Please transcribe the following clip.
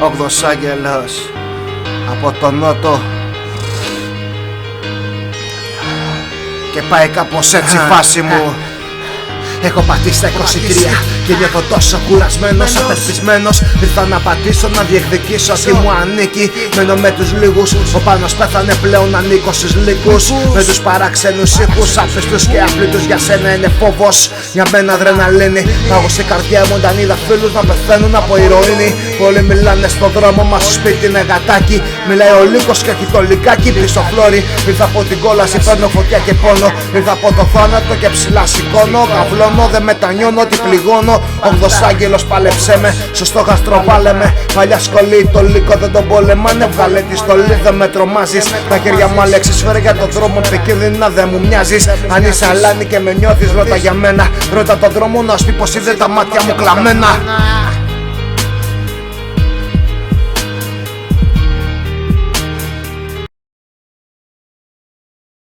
Όγδος άγγελος από τον νότο. Και πάει κάπως έτσι η φάση μου. Έχω πατήσει στα 23 και νιώθω τόσο κουρασμένος, απελπισμένος. Ήρθα να πατήσω, να διεκδικήσω τι μου ανήκει. Μένω με τους λίγους, ο Πάνος πέθανε πλέον, ανήκω στους λύκους. Με τους παράξενους ήχους, άπιστους και απλήτους. Για σένα είναι φόβος, για μένα αδρεναλίνη. Πάγω στην καρδιά μου όταν είδα φίλους να πεθαίνουν από ηρωίνη. Πολλοί μιλάνε στον δρόμο μας, στο σπίτι είναι γατάκι. Μιλάει ο λύκος και όχι το λικάκι. Πίσω φλόρι, ήρθα από την κόλαση, παίρνω φωτιά και πόνο. Ήρθα από το θάνατο και ψηλά σηκώνω. Δεν μετανιώνω ότι πληγώνω. Όγδος άγγελος πάλεψέ με, στο στόχαστρο βάλε με. Παλιά σχολή το λύκο δεν τον πολεμάνε. Βγάλε τη στολή δεν με τρομάζεις. Τα χέρια μου Αλέξης φέρε για τον δρόμο επικίνδυνα δεν μου μοιάζεις. Αν είσαι αλάνη και με νιώθεις ρώτα για μένα. Ρώτα τον δρόμο να σου πει πως είδε τα μάτια μου κλαμμένα.